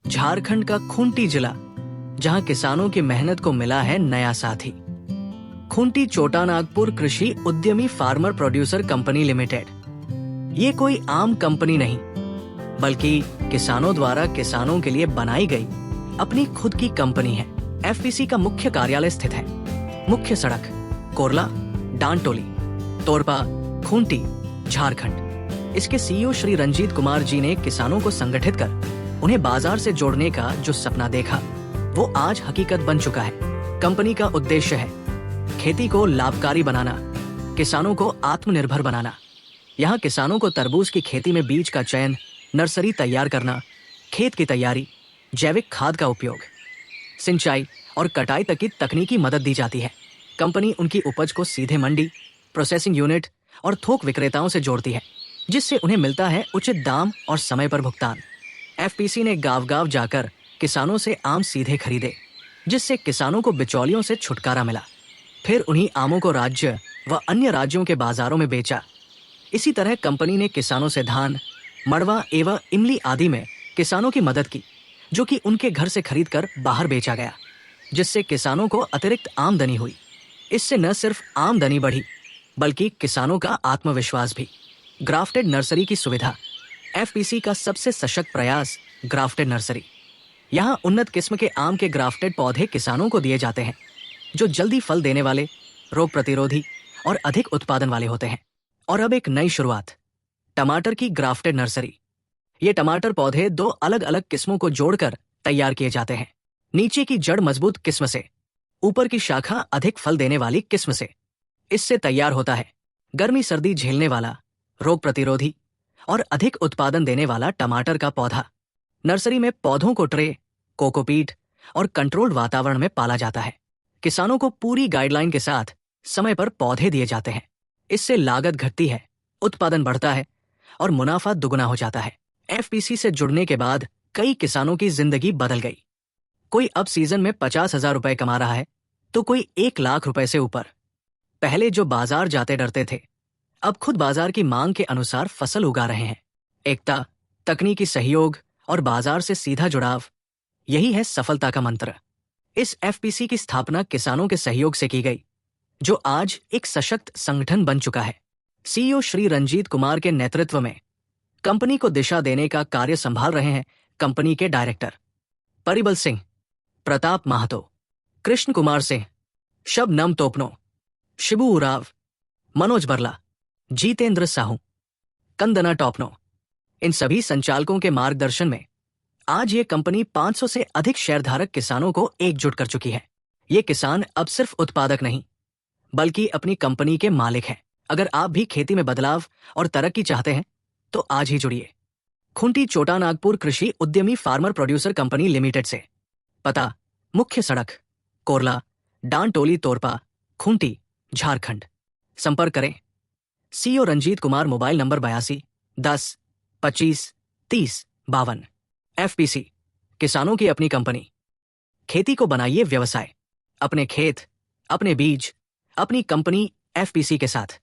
झारखंड का खूंटी जिला, जहां किसानों की मेहनत को मिला है नया साथी। खूंटी छोटा नागपुर कृषि उद्यमी फार्मर प्रोड्यूसर कंपनी लिमिटेड। ये कोई आम कंपनी नहीं, बल्कि किसानों द्वारा किसानों के लिए बनाई गई अपनी खुद की कंपनी है। एफपीसी का मुख्य कार्यालय स्थित है मुख्य सड़क कोरला डांटोली तोरपा खूंटी झारखंड। इसके सीईओ श्री रंजीत कुमार जी ने किसानों को संगठित कर उन्हें बाजार से जोड़ने का जो सपना देखा, वो आज हकीकत बन चुका है। कंपनी का उद्देश्य है खेती को लाभकारी बनाना, किसानों को आत्मनिर्भर बनाना। यहाँ किसानों को तरबूज की खेती में बीज का चयन, नर्सरी तैयार करना, खेत की तैयारी, जैविक खाद का उपयोग, सिंचाई और कटाई तक की तकनीकी मदद दी जाती है। कंपनी उनकी उपज को सीधे मंडी, प्रोसेसिंग यूनिट और थोक विक्रेताओं से जोड़ती है, जिससे उन्हें मिलता है उचित दाम और समय पर भुगतान। एफपीसी ने गांव-गांव जाकर किसानों से आम सीधे खरीदे, जिससे किसानों को बिचौलियों से छुटकारा मिला। फिर उन्हीं आमों को राज्य व अन्य राज्यों के बाजारों में बेचा। इसी तरह कंपनी ने किसानों से धान, मड़वा एवं इमली आदि में किसानों की मदद की, जो कि उनके घर से खरीदकर बाहर बेचा गया, जिससे किसानों को अतिरिक्त आमदनी हुई। इससे न सिर्फ आमदनी बढ़ी, बल्कि किसानों का आत्मविश्वास भी। ग्राफ्टेड नर्सरी की सुविधा। एफपीसी का सबसे सशक्त प्रयास ग्राफ्टेड नर्सरी। यहाँ उन्नत किस्म के आम के ग्राफ्टेड पौधे किसानों को दिए जाते हैं, जो जल्दी फल देने वाले, रोग प्रतिरोधी और अधिक उत्पादन वाले होते हैं। और अब एक नई शुरुआत, टमाटर की ग्राफ्टेड नर्सरी। ये टमाटर पौधे 2 अलग अलग किस्मों को जोड़कर तैयार किए जाते हैं। नीचे की जड़ मजबूत किस्म से, ऊपर की शाखा अधिक फल देने वाली किस्म से। इससे तैयार होता है गर्मी सर्दी झेलने वाला, रोग प्रतिरोधी और अधिक उत्पादन देने वाला टमाटर का पौधा। नर्सरी में पौधों को ट्रे, कोकोपीट और कंट्रोल्ड वातावरण में पाला जाता है। किसानों को पूरी गाइडलाइन के साथ समय पर पौधे दिए जाते हैं। इससे लागत घटती है, उत्पादन बढ़ता है और मुनाफा दुगना हो जाता है। एफपीसी से जुड़ने के बाद कई किसानों की जिंदगी बदल गई। कोई अब सीजन में 50,000 रुपए कमा रहा है, तो कोई 1 लाख रुपए से ऊपर। पहले जो बाजार जाते डरते थे, अब खुद बाजार की मांग के अनुसार फसल उगा रहे हैं। एकता, तकनीकी सहयोग और बाजार से सीधा जुड़ाव, यही है सफलता का मंत्र। इस एफपीसी की स्थापना किसानों के सहयोग से की गई, जो आज एक सशक्त संगठन बन चुका है। सीईओ श्री रंजीत कुमार के नेतृत्व में कंपनी को दिशा देने का कार्य संभाल रहे हैं कंपनी के डायरेक्टर परिबल सिंह, प्रताप महातो, कृष्ण कुमार सिंह, शबनम तोपनो, शिबू उराव, मनोज बरला, जीतेंद्र साहू, कंदना टॉपनो। इन सभी संचालकों के मार्गदर्शन में आज ये कंपनी 500 से अधिक शेयरधारक किसानों को एकजुट कर चुकी है। ये किसान अब सिर्फ उत्पादक नहीं, बल्कि अपनी कंपनी के मालिक हैं। अगर आप भी खेती में बदलाव और तरक्की चाहते हैं, तो आज ही जुड़िए खूंटी छोटा नागपुर कृषि उद्यमी फार्मर प्रोड्यूसर कंपनी लिमिटेड से। पता मुख्य सड़क कोरला डांटोली तोरपा खूंटी झारखंड। संपर्क करें CEO Ranjit Kumar, mobile number 82 10 25 30 52। FPC, किसानों की अपनी कंपनी। खेती को बनाइए व्यवसाय। अपने खेत, अपने बीज, अपनी कंपनी एफपीसी के साथ।